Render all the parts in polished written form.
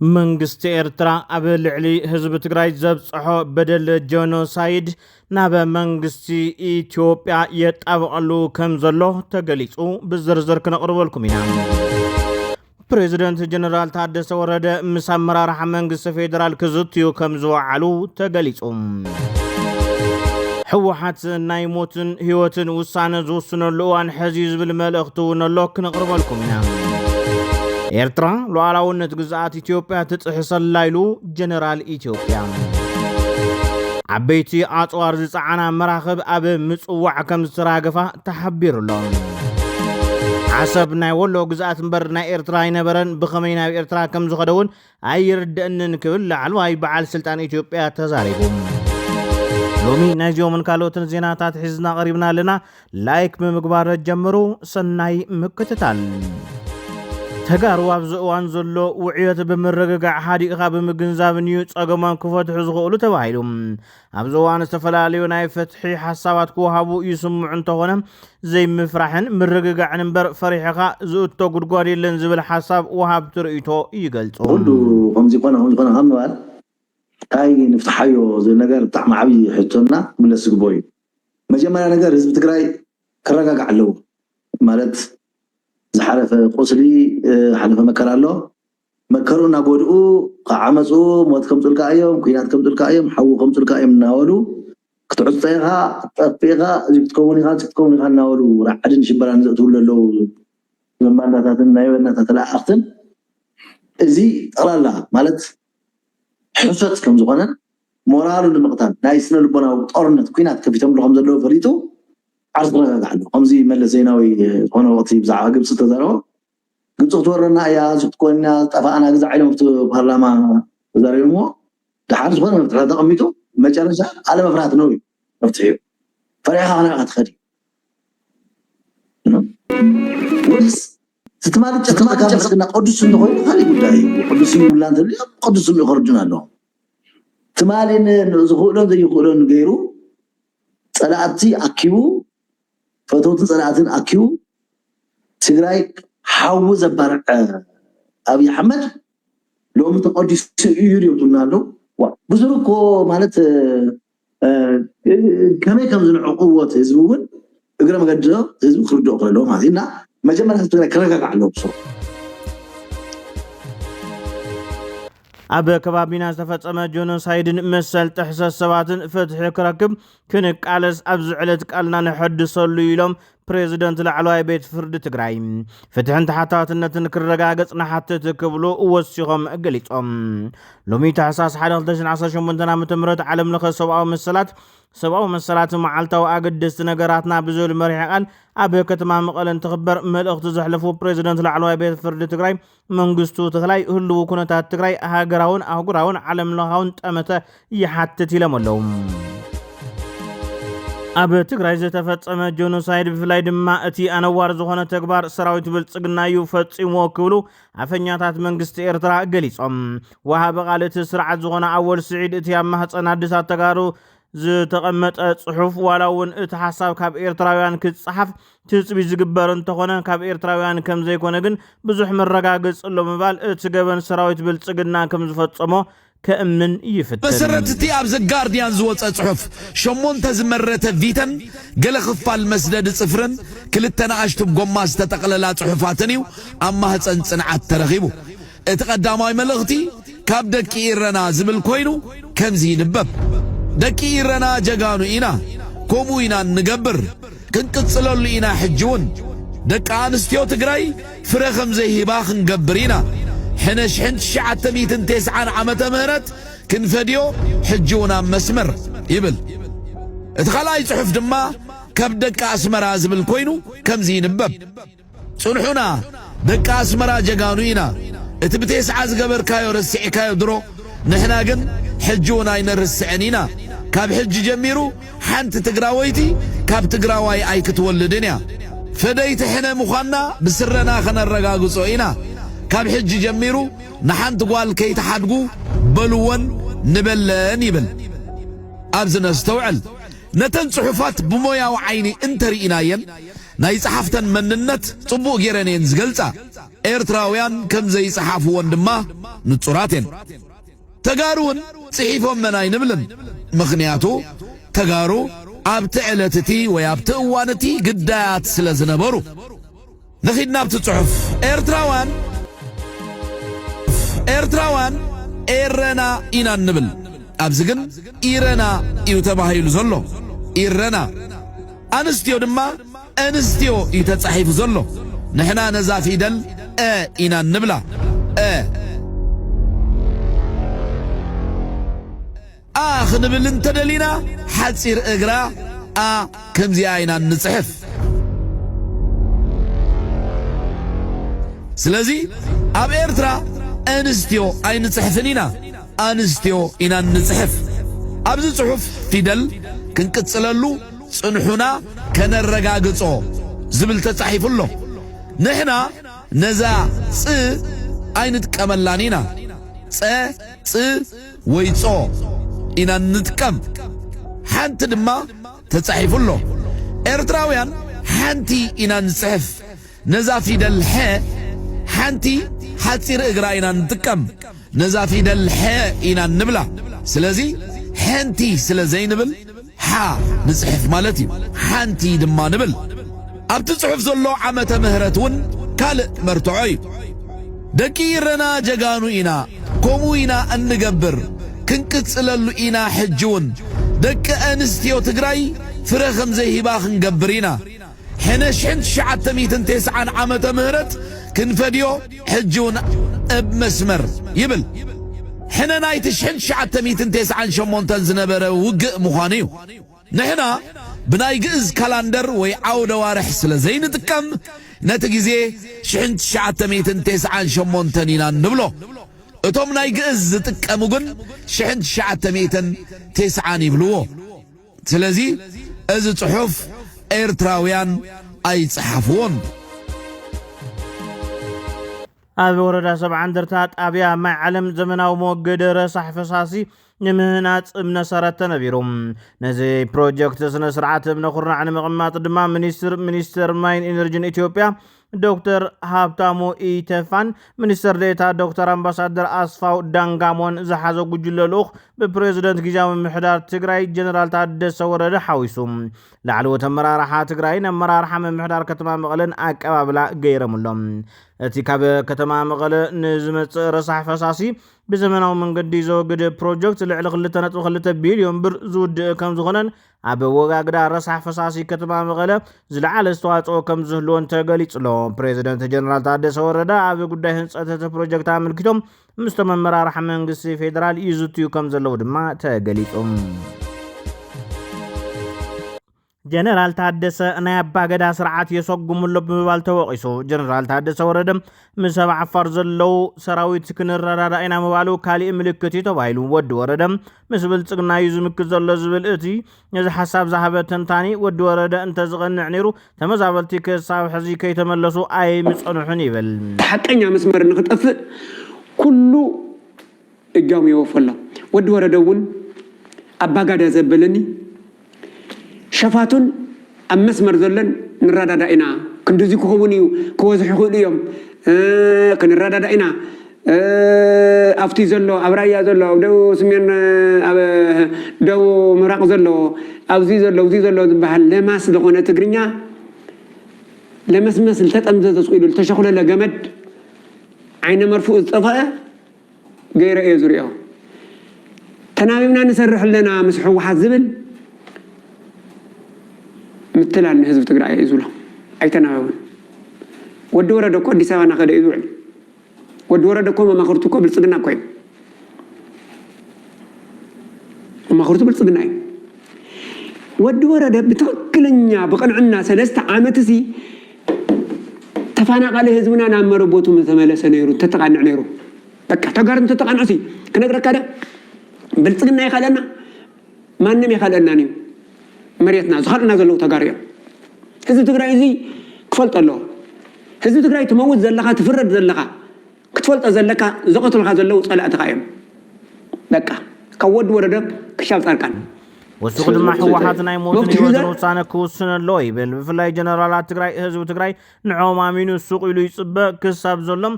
መንግስት ኤርትራ ኣብ ልዕሊ ህዝቢ ትግራይ ዘብጽሖ በደል ጀኖሳይድ ናብ መንግስቲ ኢትዮጵያ የጣብቀሉ ከም ዘሎ ተገሊጹ ብዝርዝር ክነቅርበልኩም ኢና። ፕሬዝደንት ጀነራል ታደሰ ወረደ ምስ አመራርሓ መንግስቲ ፌደራል ክዝትዩ ከም ዝወዓሉ ተገሊጹ። ሕወሓት ናይ ሞትን ህይወትን ውሳነ ዝውስነሉ እዋን ሕዚ ዝብል መልእኽቲ እውን ኣሎ ክነቅርበልኩም ኢና። ኤርትራ ሉዓላውነት ግዛኣት ኢትዮጵያ ትጥሕሰላ ኢሉ ጀነራል ኢትዮጵያ። ዓበይቲ ኣጽዋር ዝፀዓና መራኽብ ኣብ ምጽዋዕ ከም ዝተራገፋ ተሓቢሩሎ። ዓሰብ ናይ ወሎ ግዛኣት እምበር ናይ ኤርትራ ኣይነበረን ብኸመይ ናብ ኤርትራ ከም ዝኸደውን ኣይርድአንን ክብል ላዕለዋይ በዓል ስልጣን ኢትዮጵያ ተዛሪቡ። ሎሚ ናይዚዮምን ካልኦትን ዜናታት ሒዝና ቀሪብና ኣለና። ላይክ ብምግባር ጀምሩ። ሰናይ ምክትታል። ተጋሩ ኣብዚ እዋን ዘሎ ውዕየት ብምርግጋዕ ሓዲቕኻ ብምግንዛብ እዩ ፀገሞም ክፈትሑ ዝኽእሉ ተባሂሉ። ኣብዚ እዋን ዝተፈላለዩ ናይ ፍትሒ ሓሳባት ክወሃቡ ይስምዑ እንተኾነ ዘይምፍራሕን ምርግጋዕን እምበር ፈሪሕኻ ዝእቶ ጉድጓድ የለን ዝብል ሓሳብ ወሃብቲ ርእይቶ ይገልጹ። ኩሉ ከምዚ ኮነ ከም ምባል ታይ ንፍትሓዮ እዚ ነገር ብጣዕሚ ዓብዪ ሕቶና ምለስ ዝግቦ እዩ። መጀመርያ ነገር ህዝቢ ትግራይ ክረጋጋዕ ኣለዎ ማለት ዝሓለፈ ቁስሊ ሓለፈ መከራ ኣሎ። መከሩ እናጎድኡ ከዓመፁ ሞት ከምፅልካ እዮም ኩናት ከምፅልካ እዮም ሓዊ ከምፅልካ እዮም እናበሉ ክትዕፀይኻ ጠፊኻ እዚ ክትከውን ኢኻ እናበሉ ራዕድን ሽበራን ዘእትውሉ ኣለዉ ዘማናታትን ናይ በናታት ተላኣኽትን እዚ ጠቕላላ ማለት ሕሶት ከም ዝኾነ ሞራሉ ንምቕታል ናይ ስነ ልቦናዊ ጦርነት ኩናት ከፊቶምሉ ከም ዘለዎ ፈሊጡ ዓርስ ክረጋጋዕ ኣሎ። ከምዚ መለስ ዜናዊ ዝኾነ ወቅቲ ብዛዕባ ግብፂ ተዛረቦ ግብፂ ክትወረና እያ ዝክትኮንና ጠፋኣና ግዛዕ ኢሎም ኣብቲ ፓርላማ ተዛሪቦሞ ድሓር ዝኾነ መፍትሒ ተቐሚጡ መጨረሻ ኣለመፍራት ነው እዩ መፍትሒኡ ፈሪሕኻ ከናኢኻ ትኸዲ ወይስ ስትማልጭ መስክና ቅዱስ እንተኮይኑ ካሊእ ጉዳይ እዩ። ቅዱስ ይብላ እንተልዩ ቅዱስ ይኸርጁና ኣለዎ። ትማሊን ዝኽእሎን ዘይኽእሎን ገይሩ ፀላእቲ ኣኪቡ ፈተውትን ፀላእትን ኣኪቡ ትግራይ ሓዊ ዘባርዐ ኣብዪ ኣሕመድ ሎሚ ተቀዲሱ እዩ ይብሉና ኣለዉ። ብዙር እኮ ማለት ከመይ ከም ዝንዕቕዎት ህዝቢ እውን እግረ መገዲ ህዝቢ ክርድኦ ከለዎ ማለት እዩ እና መጀመርያ ህዝቢ ትግራይ ክረጋጋዕ ኣለዎ። ብሶ ኣብ ከባቢና ዝተፈጸመ ጀኖሳይድን መሰል ጥሕሰት ሰባትን ፍትሒ ክረክብ ክንቃለስ ኣብ ዝዕለት ቃልና ንሐድሰሉ ኢሎም ፕሬዝደንት ላዕለዋይ ቤት ፍርዲ ትግራይ ፍትሕን ተሓታትነትን ክረጋገጽ ንሓትት ክብሉ ወሲኾም ገሊጾም። ሎሚ ታሕሳስ 1 2018 ዓ.ም ዓለም ለኸ ሰብኣዊ መሰላት መዓልታዊ ኣገደስቲ ነገራትና ብዝብል መሪሕ ቃል ኣብ ከተማ መቐለ እንትኽበር መልእኽቲ ዘሕለፉ ፕሬዝደንት ላዕለዋይ ቤት ፍርዲ ትግራይ መንግስቱ ትግራይ ህልው ኩነታት ትግራይ ሃገራውን ኣህጉራውን ዓለም ለኻውን ጠመተ ይሓትት ኢሎም ኣለዉ። ኣብ ትግራይ ዝተፈጸመ ጀኖሳይድ ብፍላይ ድማ እቲ ኣነዋር ዝኾነ ተግባር ሰራዊት ብልጽግና እዩ ፈጺሞ ክብሉ ኣፈኛታት መንግስቲ ኤርትራ ገሊጾም። ወሃቢ ቃል እቲ ስርዓት ዝኾነ ኣወል ስዒድ እቲ ኣብ ማህፀን ኣዲሳት ተጋሩ ዝተቐመጠ ጽሑፍ ዋላ እውን እቲ ሓሳብ ካብ ኤርትራውያን ክጽሓፍ ትፅቢት ዝግበር እንተኾነ ካብ ኤርትራውያን ከም ዘይኮነ ግን ብዙሕ መረጋገጽ ኣሎ ምባል እቲ ገበን ሰራዊት ብልጽግና ከም ዝፈጸሞ كأمن يفتن مسرتتي أبز الجارديان زوج أصحف شمونت زمرت فيتن قال خفال مسدد صفرن كل التناقشت بقماس تتقللات صحفاتنيو أما هتصنعت ترغيبو اتقدام أي ملغتي كاب دكيرنا زبل كوينو كم زين الباب دكيرنا جاقانو إنا كومو إنا نقبر كنت تصلوا لإنا حجون دك آنستيو تقراي فرخم زي باخ نقبرينا حنش حنت شعت ميتن 9 عامة مهرت كن فيديو حجونا مسمر يبل اتخلاي صحف دما كبدك اسمرا زبل كوينو كم زين الباب صلحونا دك اسمرا جاقانوينا اتبتيس عاز قبر كايو رسعي كايو درو نحنا قن حجونا ينرسعنينا كاب حج جميرو حنت تقراويتي كاب تقراوي اي كتولدنيا فديت حنا مخانا بسرنا خنا الرقاقو صوينا كاب حج جميرو نحن تقوال كي تحدقو بلون نبلن يبل أبزنا استوعل نتن صحفات بمويا وعيني انت رئينايا ناي صحفتن من النت طبو جيرانين زقلتا ኤርትራውያን ከም ዘይጽሓፍዎ ድማ ንጹራትን ተጋሩን ጽሒፎም መናይ ንብልን ምኽንያቱ ተጋሩ ኣብቲ ዕለትቲ ወይ ኣብቲ እዋንቲ ግዳያት ስለ ዝነበሩ ንኺድና ኣብቲ ጽሑፍ ኤርትራውያን ኤረና ኢና ንብል ኣብዚ ግን ኢረና እዩ ተባሂሉ ዘሎ ኢረና ኣንስትዮ ድማ ኣንስትዮ እዩ ተጻሒፉ ዘሎ ንሕና ነዛ ፊደል ኢና ንብላ ክንብል እንተደሊና ሓፂር እግራ ከምዚኣ ኢና ንጽሕፍ ስለዚ ኣብ ኤርትራ ኣንስትዮ ኣይንጽሕፍን ኢና ኣንስትዮ ኢና ንጽሕፍ ኣብዚ ጽሑፍ ፊደል ክንቅጽለሉ ጽንሑና ከነረጋግጾ ዝብል ተጻሒፉሎ ንሕና ነዛ ኣይንጥቀመላን ኢና ፅ ወይ ጾ ኢና ንጥቀም ሓንቲ ድማ ተጻሒፉሎ ኤርትራውያን ሓንቲ ኢና ንጽሕፍ ነዛ ፊደል ሓንቲ ሓፂር እግራ ኢና ንጥቀም ነዛ ፊደል ኢና ንብላ ስለዚ ሓንቲ ስለ ዘይንብል ንጽሕፍ ማለት እዩ ሓንቲ ድማ ንብል ኣብቲ ጽሑፍ ዘሎ ዓመተ ምህረት እውን ካልእ መርትዖ እዩ ደቂ ኢረና ጀጋኑ ኢና ከምኡ ኢና እንገብር ክንቅጽለሉ ኢና ሕጅውን ደቂ ኣንስትዮ ትግራይ ፍረ ከም ዘይሂባ ክንገብር ኢና 1990 ዓመተ ምህረት ክንፈድዮ ሕጅውን ኣብ መስመር ይብል ሕነ ናይቲ 1998 ዝነበረ ውግእ ምዃኑ እዩ ንሕና ብናይ ግእዝ ካላንደር ወይ ዓውደ ዋርሕ ስለ ዘይንጥቀም ነቲ ግዜ 1998 ኢና ንብሎ እቶም ናይ ግእዝ ዝጥቀሙ ግን 1990 ይብልዎ ስለዚ እዚ ጽሑፍ ኤርትራውያን ኣይጽሓፍዎን ኣብ ወረዳ 70 እንደርታ ጣብያ ማይ ዓለም ዘመናዊ መወገደ ረሳሕ ፈሳሲ ንምህናጽ መሰረት ተነቢሩ ነዚ ፕሮጀክት ስነ ስርዓት ብነኹርናዕ ንምቕማጥ ድማ ሚኒስትር ማይን ኢነርጂን ኢትዮጵያ ዶክተር ሃብታሙ ኢተፋን ሚኒስትር ዴታ ዶክተር አምባሳደር አስፋው ዳንጋሞን ዝሓዘ ጉጅለ ልኡኽ ብፕሬዝደንት ጊዜያዊ ምምሕዳር ትግራይ ጀነራል ታደሰ ወረደ ሓዊሱ ላዕለዎት ኣመራርሓ ትግራይን ኣመራርሓ ምምሕዳር ከተማ መቐለን ኣቀባብላ ገይረምሎም እቲ ካብ ከተማ መቐለ ንዝመጽእ ረሳሕ ፈሳሲ ብዘመናዊ መንገዲ ዘወግድ ፕሮጀክት ልዕሊ 2.2 ቢልዮን ብር ዝውድእ ከም ዝኾነን ኣብ ወጋግዳ ረሳሕ ፈሳሲ ከተማ መቐለ ዝለዓለ ኣስተዋጽኦ ከም ዝህልዎን ተገሊጹሎ ፕሬዝደንት ጀነራል ታደሰ ወረደ ኣብ ጉዳይ ህንጸት እቲ ፕሮጀክት ኣመልኪቶም ምስቶም ኣመራርሓ መንግስቲ ፌደራል ይዝትዩ ከም ዘለዉ ድማ ተገሊጹም ጀነራል ታደሰ ናይ አባገዳ ስርዓት የሰጉምሎ ብምባል ተወቂሱ ጀነራል ታደሰ ወረደ ምሰብ ዓፋር ዘለው ሰራዊት ክንረዳዳ ኢና ምባሉ ካልእ ምልክት ተባሂሉ ወዲ ወረደ ምስ ብልጽግና እዩ ዝምክት ዘሎ ዝብል እቲ ነዚ ሓሳብ ዝሃበ ተንታኒ ወዲ ወረደ እንተ ዝቐንዕ ነይሩ ተመዛበልቲ ክሳብ ሕዚ ከይተመለሱ ኣይምጸንሑን ይብል ሓቀኛ መስመር ንኽጠፍእ ኩሉ እጃም ይወፈላ ወዲ ወረደ እውን አባገዳ ዘበለኒ شفاتون أمس مرزلن نرادا دائنا كندزي كهونيو كوزح خليهم كنرادا دائنا أفتي زلوا أبرايا زلوا دو سمين دو مراق زلوا أوزي زلوا بحال لماس دخونة تقرنيا لماس مثل تتأمزز تسويل التشخل لجمد عين مرفوع الصفاء غير إيزوريو تنامينا نسرح لنا مسحو حزبل مثلا حزب تقرأ يزوله أيتناون ودورة دكوا دي سوانا خد يزول ودورة دكوا ما خرطوكوا بالصدنا كويم ما خرطوا بالصدنا ودورة ده بتوكلنيا بقن عنا سلسة عامتسي تفانا قال حزبنا نعمر بوتو مثلا سنيرو تتقنع نيرو بك تقارن تتقنع سي كنقرأ كده بالصدنا يخلنا ما نم يخلنا نيو مريتنا زخرنا زلو تقاريا حزب تقرأي زي كفلت الله حزب تقرأي تموت زلقا تفرد زلقا كتفلت زلقا زقت الغا زلو طلع تقايم بكا كود وردب كشاف تاركان وسوق دما حوحاتنا يموتن يوزن وصانه كوسن لو يبل بفلاي جنرالات تግራይ ህዝብ ትግራይ ንዖም አሚኑ ሱቅ ኢሉ ይጽበ ክሳብ ዘሎም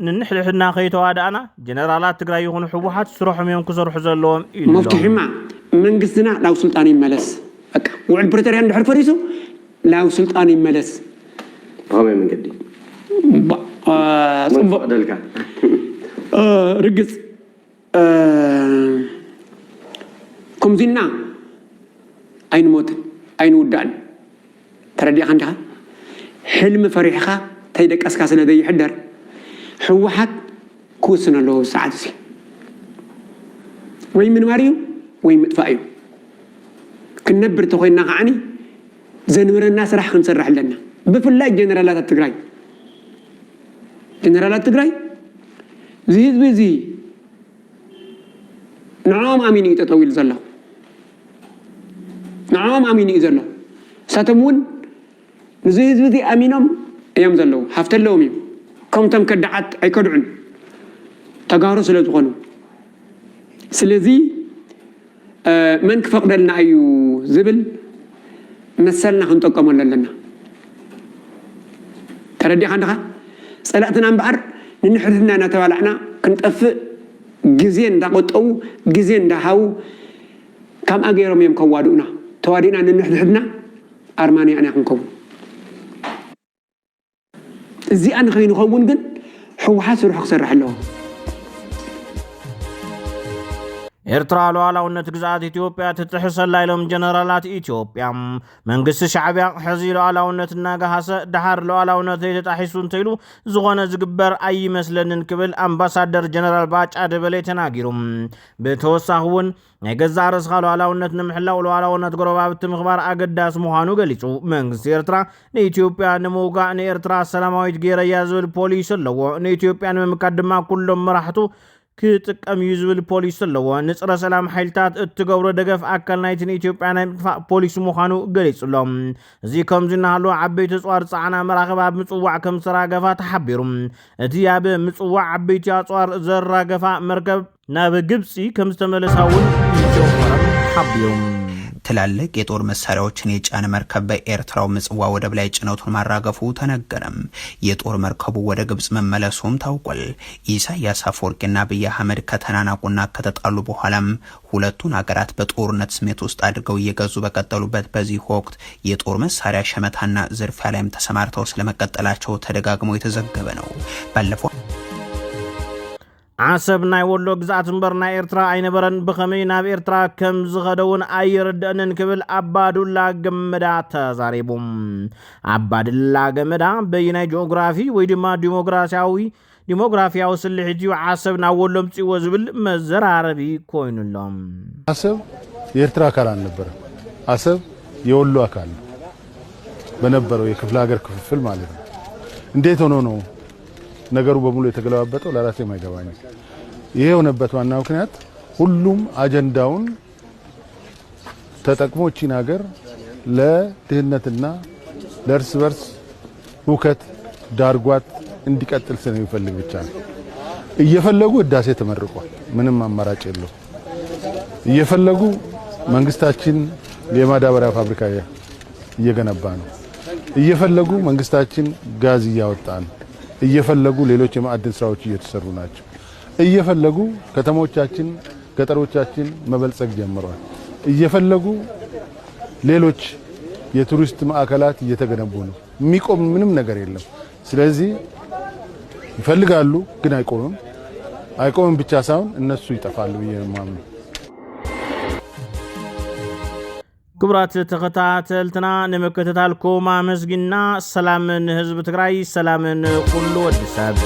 ንንሕልሕና ከይተዋዳና ጀነራላት ትግራይ ይኹኑ ሕወሓት ስሩሖም እዮም ክሰርሑ ዘለዎም ኢሉ መፍትሕማ መንግስትና ላው ስልጣን ይመለስ በቃ ውዕል ፕሪቶሪያ እንድሕር ፈሪሱ ላው ስልጣን ይመለስ هاوي من قدي صبق دلك رقص كمزينا أين موت أين ودان تردي عندها حلم فريحها تيدك أسكاس لدي يحدر حوحت كوسنا له ساعات سي وين من ماريو وين متفايو كنبر تخينا عني زنور الناس راح نسرح لنا بفلاي جنرالات التجراي جنرالات التجراي زيد بزي نعم أميني تطويل زلا نعم أميني زلا ساتمون زيد بزي أمينهم أيام زلوا حفت اللومي كم تم كدعت أي كدعن تجارو سلطانو سلذي من كفقد لنا أيو زبل مثلنا هنتقم لنا تردي عندها صلاتنا بحر نحرثنا نتوالعنا كنت جزين دا قطو جزين دا هاو كم أجيرهم يوم كوادونا توادينا نحرثنا أرماني أنا أنكم زي أنا خلينا نخون جن هو حاسر حقصر حلو ኤርትራ ሉዓላውነት ግዛት ኢትዮጵያ ትጥሕሰላ ኢሎም ጀነራላት ኢትዮጵያ መንግስቲ ሻዕብያ ሕዚ ሉዓላውነትና ጋሃሰ ድሓር ሉዓላውነት ዘይተጣሒሱ እንተኢሉ ዝኾነ ዝግበር ኣይመስለንን ክብል ኣምባሳደር ጀነራል ባጫ ደበሌ ተናጊሮም ብተወሳኺ እውን ናይ ገዛ ርእስኻ ሉዓላውነት ንምሕላው ሉዓላውነት ጎረባብቲ ምኽባር ኣገዳሲ ምዃኑ ገሊጹ መንግስቲ ኤርትራ ንኢትዮጵያ ንምውጋእ ንኤርትራ ሰላማዊት ጌረያ ዝብል ፖሊሲ ኣለዎ ንኢትዮጵያ ንምምካት ድማ ኩሎም መራሕቱ كتقم يزبل بوليس اللو نصر سلام حيلتات اتقور دقف اكل نايتن ايتيوبيا نايتفا بوليس مخانو قليس اللهم زي كم زينا هلو عبيت صوار صعنا مراقبة مصوع كم سراقفا تحبيرم اتياب مصوع عبيت صوار زراقفا مركب ناب قبسي كم استملساون حبيرم ትላልቅ የጦር መሳሪያዎችን የጫነ መርከብ በኤርትራው ምጽዋ ወደብ ላይ ጭነቱን ማራገፉ ተነገረም። የጦር መርከቡ ወደ ግብጽ መመለሱም ታውቋል። ኢሳያስ አፈወርቂና አብይ አህመድ ከተናናቁና ከተጣሉ በኋላም ሁለቱን ሀገራት በጦርነት ስሜት ውስጥ አድርገው እየገዙ በቀጠሉበት በዚህ ወቅት የጦር መሳሪያ ሸመታና ዝርፊያ ላይም ተሰማርተው ስለመቀጠላቸው ተደጋግሞ የተዘገበ ነው። ባለፈው عصب ناي ولو ግዛት እንበር ናይ ኤርትራ ኣይነበረን ብኸመይ ናብ ኤርትራ ከም ዝኸደውን ኣይርድእንን ክብል አባዱላ ገመዳ ተዛሪቡም አባዱላ ገመዳ በይናይ ጂኦግራፊ ወይ ድማ ዲሞግራፊያዊ ስልሒት ዓሰብ ናብ ወሎ ምጽኦ ዝብል መዘራረቢ ኮይኑሎም ዓሰብ የኤርትራ አካል አልነበረ ዓሰብ የወሎ አካል በነበረው የክፍለ ሀገር ክፍፍል ማለት ነው። እንዴት ሆኖ ነው ነገሩ በሙሉ የተገለባበጠው? ለራሴ ማይገባኝ ይሄ ሆነበት ዋናው ምክንያት ሁሉም አጀንዳውን ተጠቅሞችን ሀገር ለድህነትና ለእርስ በርስ ሁከት ዳርጓት እንዲቀጥል ስለሚፈልግ ብቻ ነው። እየፈለጉ ህዳሴ ተመርቋል፣ ምንም አማራጭ የለው። እየፈለጉ መንግስታችን የማዳበሪያ ፋብሪካ እየገነባ ነው። እየፈለጉ መንግስታችን ጋዝ እያወጣ ነው። እየፈለጉ ሌሎች የማዕድን ስራዎች እየተሰሩ ናቸው። እየፈለጉ ከተሞቻችን ገጠሮቻችን መበልጸግ ጀምረዋል። እየፈለጉ ሌሎች የቱሪስት ማዕከላት እየተገነቡ ነው። የሚቆም ምንም ነገር የለም። ስለዚህ ይፈልጋሉ ግን አይቆምም ብቻ ሳይሆን እነሱ ይጠፋሉ ይማም ክብራት ተኸታተልትና ንመከታተልኩም አመስግና ሰላምን ህዝብ ትግራይ ሰላምን ሁሉ ወድሰብ